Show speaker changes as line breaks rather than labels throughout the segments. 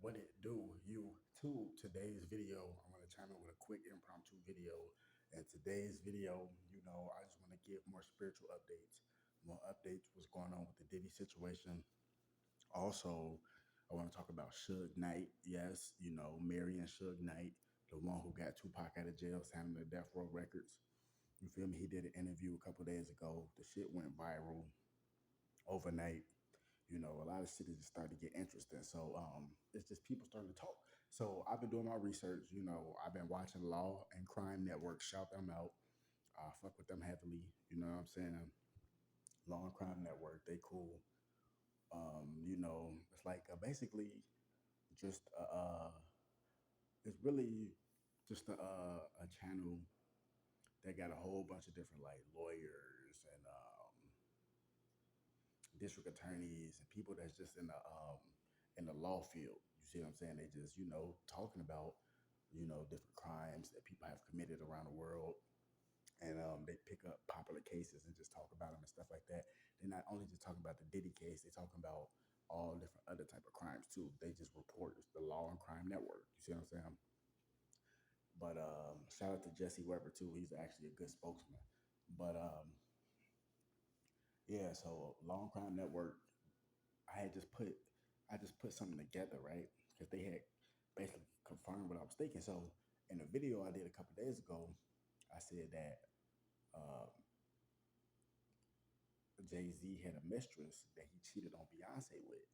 What it do, YouTube? Today's video, I'm gonna chime in with a quick impromptu video. And today's video, I just want to give more spiritual updates, more updates what's going on with the Diddy situation. Also, I want to talk about Suge Knight. Yes, Mary and Suge Knight, the one who got Tupac out of jail, signing the Death Row Records. You feel me? He did an interview a couple days ago. The shit went viral overnight. A lot of shit is just starting to get interesting. So it's just people starting to talk. So I've been doing my research. I've been watching Law and Crime Network. Shout them out. I fuck with them heavily. You know what I'm saying? Law and Crime Network. They cool. It's like basically just it's really just a channel that got a whole bunch of different like lawyers and district attorneys and people that's just in the law field. You see what I'm saying? They just talking about different crimes that people have committed around the world, and they pick up popular cases and just talk about them and stuff like that. They're not only just talking about the Diddy case; they talking about all different other type of crimes too. They just report it's the Law and Crime Network. You see what I'm saying? But shout out to Jesse Weber too. He's actually a good spokesman. But yeah, so Law and Crime Network, I had just put I just put something together, right? Because they had basically confirmed what I was thinking. So in a video I did a couple days ago, I said that uh, Jay Z had a mistress that he cheated on Beyonce with,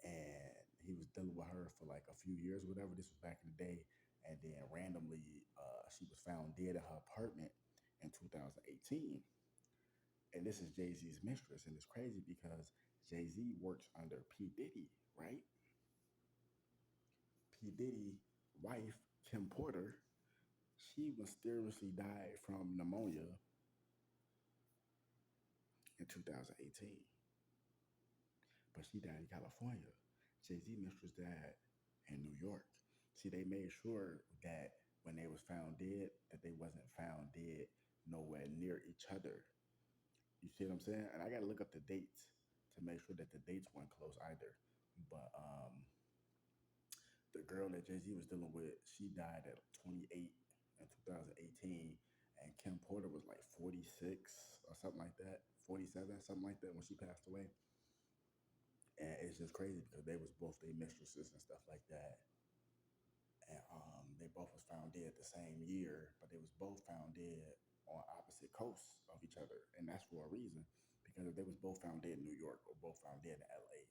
and he was dealing with her for like a few years, whatever. This was back in the day, and then randomly she was found dead in her apartment in 2018. And this is Jay Z's mistress, and it's crazy because Jay Z works under P Diddy, right? P. Diddy wife, Kim Porter, she mysteriously died from pneumonia in 2018. But she died in California. Jay-Z mistress died in New York. See, they made sure that when they was found dead, that they wasn't found dead nowhere near each other. You see what I'm saying? And I gotta look up the dates to make sure that the dates weren't close either. But the girl that Jay Z was dealing with, she died at 28 in 2018, and Kim Porter was like 46 or something like that, 47, something like that when she passed away. And it's just crazy because they was both their mistresses and stuff like that. And they both was found dead the same year, but they was both found dead on opposite coasts of each other, and that's for a reason. Because if they was both found dead in New York or both found dead in LA,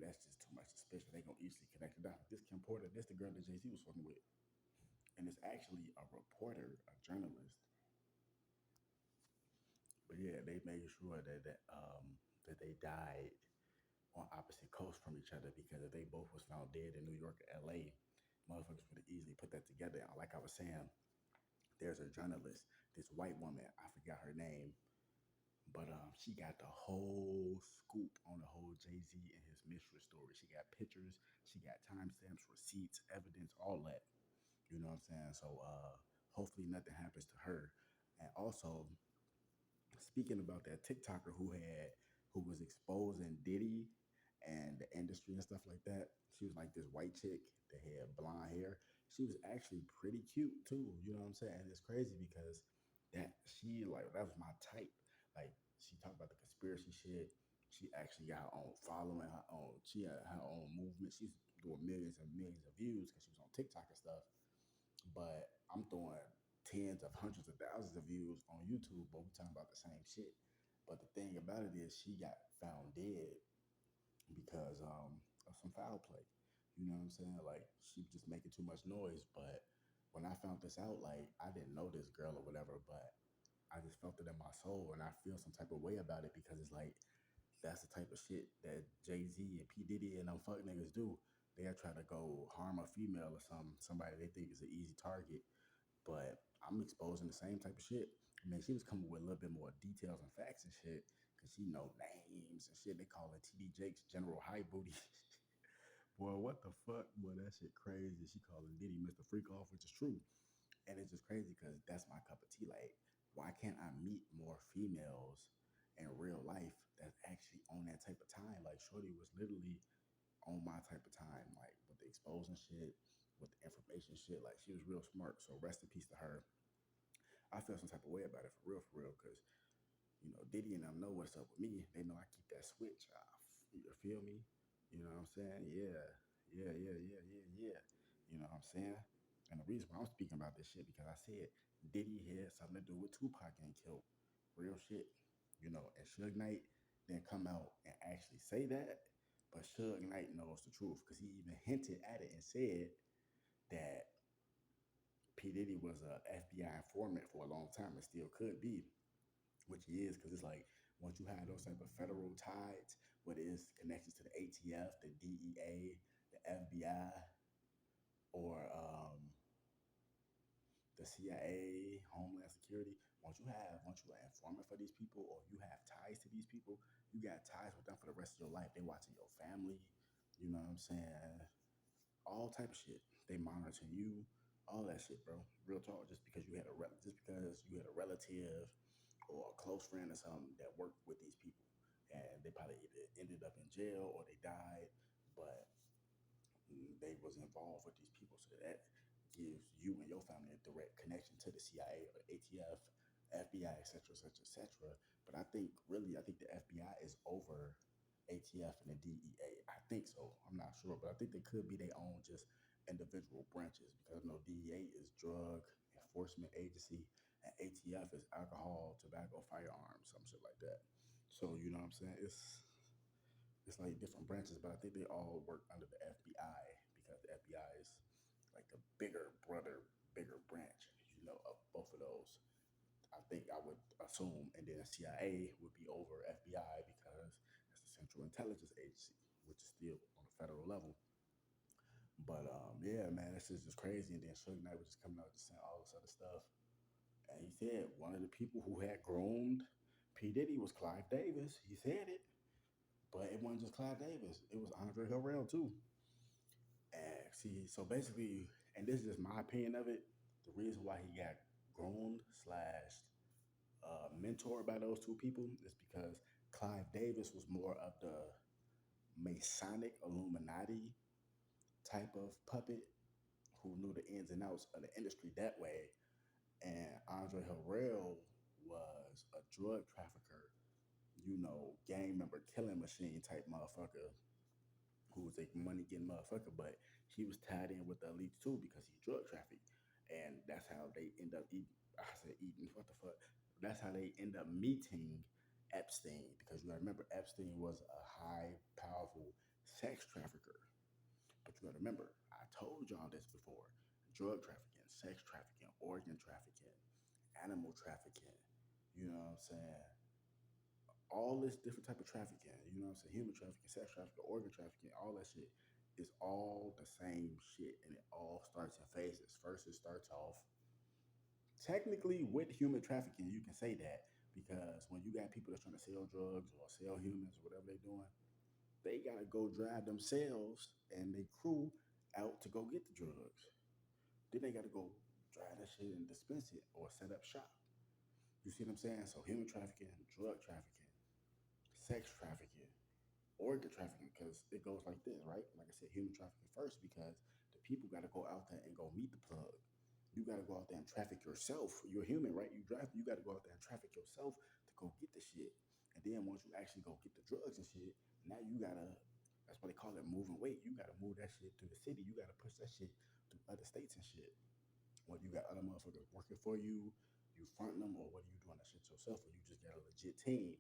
that's just too much suspicion. They gonna easily connect it down. This Kim Porter, this the girl that Jay Z was fucking with, and it's actually a reporter, a journalist. But yeah, they made sure that they died on opposite coasts from each other because if they both was found dead in New York or LA, motherfuckers would have easily put that together. Like I was saying, there's a journalist, this white woman, I forgot her name, but she got the whole scoop on the whole Jay-Z and his mistress story. She got pictures, she got timestamps, receipts, evidence, all that. You know what I'm saying? So hopefully nothing happens to her. And also, speaking about that TikToker who was exposing Diddy and the industry and stuff like that. She was like this white chick that had blonde hair. She was actually pretty cute too. You know what I'm saying? And it's crazy because that was my type. Like she talked about the conspiracy shit. She actually got her own following, her own. She had her own movement. She's doing millions and millions of views because she was on TikTok and stuff. But I'm throwing tens of hundreds of thousands of views on YouTube, but we talking about the same shit. But the thing about it is she got found dead because of some foul play. You know what I'm saying? Like she was just making too much noise. But when I found this out, like I didn't know this girl or whatever, but I just felt it in my soul and I feel some type of way about it because it's like that's the type of shit that Jay-Z and P. Diddy and them fuck niggas do. They'll try to go harm a female or somebody they think is an easy target. But I'm exposing the same type of shit. I mean, she was coming with a little bit more details and facts and shit, cause she know names and shit. They call her TD Jakes General High Booty. Boy, what the fuck? Boy, that shit crazy. She calling Diddy Mr. Freak Off, which is true. And it's just crazy because that's my cup of tea. Like, why can't I meet more females in real life that's actually on that type of time? Like, Shorty was literally on my type of time, like with the exposing shit, with the information shit. Like she was real smart. So rest in peace to her. I feel some type of way about it for real, because Diddy and them know what's up with me. They know I keep that switch. You feel me? You know what I'm saying? Yeah, yeah. You know what I'm saying? And the reason why I'm speaking about this shit because I said Diddy had something to do with Tupac getting killed. Real shit. And Suge Knight didn't come out and actually say that, but Suge Knight knows the truth because he even hinted at it and said that P. Diddy was a FBI informant for a long time and still could be, which he is, because it's like once you have those type of federal ties, whether it's connections to the ATF, the DEA, the FBI, or the CIA, Homeland Security. Once you are informant for these people, or you have ties to these people, you got ties with them for the rest of your life. They watching your family. You know what I'm saying? All type of shit. They monitoring you, all that shit, bro. Real talk. Just because you had a relative or a close friend or something that worked with these people, and they probably either ended up in jail or they died, but they was involved with these people, so that gives you and your family a direct connection to the CIA or the ATF, FBI, etc., etc., etc. But I think the FBI is over ATF and the DEA. I think so. I'm not sure, but I think they could be their own just individual branches, because DEA is drug enforcement agency and ATF is alcohol, tobacco, firearms, some shit like that. So you know what I'm saying? It's like different branches, but I think they all work under the FBI, because the FBI is like the bigger brother, bigger branch, of both of those. I think I would assume, and then CIA would be over FBI because it's the Central Intelligence Agency, which is still on the federal level. But yeah, man, this is just crazy. And then Suge Knight was just coming out just saying all this other stuff. And he said one of the people who had groomed P. Diddy was Clive Davis. He said it. But it wasn't just Clive Davis. It was Andre Harrell too. And see, so basically, and this is just my opinion of it, the reason why he got groomed slash mentored by those two people is because Clive Davis was more of the Masonic Illuminati type of puppet who knew the ins and outs of the industry that way. And Andre Harrell was a drug trafficker, gang member, killing machine type motherfucker who was a money getting motherfucker, but he was tied in with the elites too because he drug trafficked. And that's how they end up eating. I said eating, what the fuck? That's how they end up meeting Epstein, because you gotta remember Epstein was a high, powerful sex trafficker. But you gotta remember, I told y'all this before: drug trafficking, sex trafficking, organ trafficking, animal trafficking. You know what I'm saying? All this different type of trafficking, human trafficking, sex trafficking, organ trafficking, all that shit is all the same shit, and it all starts in phases. First, it starts off technically with human trafficking. You can say that because when you got people that's trying to sell drugs or sell humans or whatever they're doing, they gotta go drive themselves and their crew out to go get the drugs. Then they gotta go drive that shit and dispense it or set up shop. You see what I'm saying? So human trafficking, drug trafficking, sex trafficking, organ trafficking, because it goes like this, right? Like I said, human trafficking first, because the people got to go out there and go meet the plug. You got to go out there and traffic yourself. You're human, right? You got to go out there and traffic yourself to go get the shit. And then once you actually go get the drugs and shit, now you gotta. That's why they call it moving weight. You gotta move that shit through the city. You gotta push that shit through other states and shit. When you got other motherfuckers working for you, you fronting them, or whether you doing that shit yourself, or you just got a legit team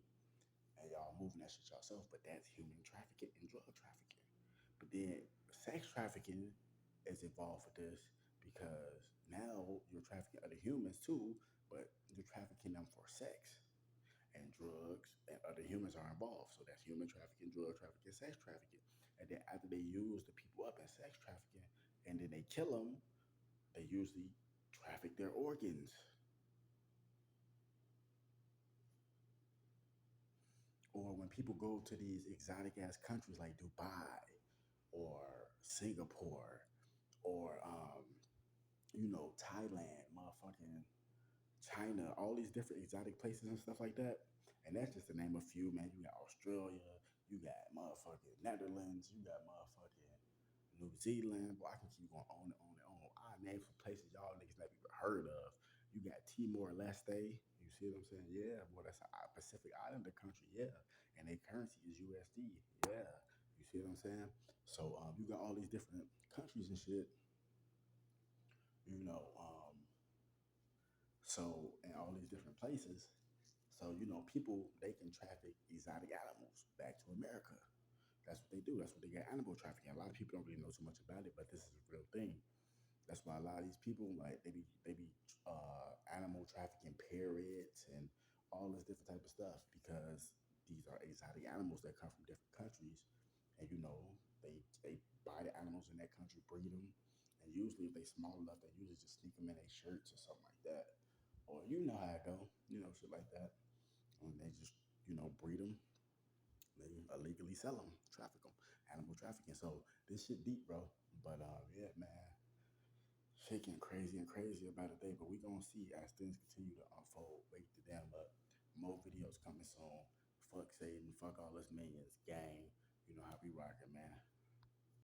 and y'all moving that shit yourself. But that's human trafficking and drug trafficking. But then sex trafficking is involved with this, because now you're trafficking other humans too, but you're trafficking them for sex, and drugs and other humans are involved. So that's human trafficking, drug trafficking, sex trafficking. And then after they use the people up in sex trafficking and then they kill them, they usually traffic their organs. Or when people go to these exotic ass countries like Dubai or Singapore or Thailand, motherfucking China, all these different exotic places and stuff like that. And that's just to name a few, man. You got Australia, You got motherfucking Netherlands. You got motherfucking New Zealand. Boy, I can keep going on and on and on. I name some places y'all niggas never even heard of. You got Timor Leste. You see what I'm saying? Yeah, boy, that's a Pacific Islander country. Yeah, and their currency is USD. Yeah, you see what I'm saying? So you got all these different countries and shit. You know, so in all these different places. So people they can traffic exotic animals back to America. That's what they do. That's what they get animal trafficking. A lot of people don't really know too much about it, but this is a real thing. That's why a lot of these people like they be animal trafficking parrots and all this different type of stuff because these are exotic animals that come from different countries, and they buy the animals in that country, breed them, and usually if they small enough, they usually just sneak them in their shirts or something like that, or you know how it go, shit like that, and they just breed them, they illegally sell them, traffic them, animal trafficking. So this shit deep, bro. But yeah, man. Shit getting crazy and crazy about a day, but we gonna see as things continue to unfold. Wake the damn up. More videos coming soon. Fuck Satan. Fuck all us minions. Gang. You know how we rocking, man.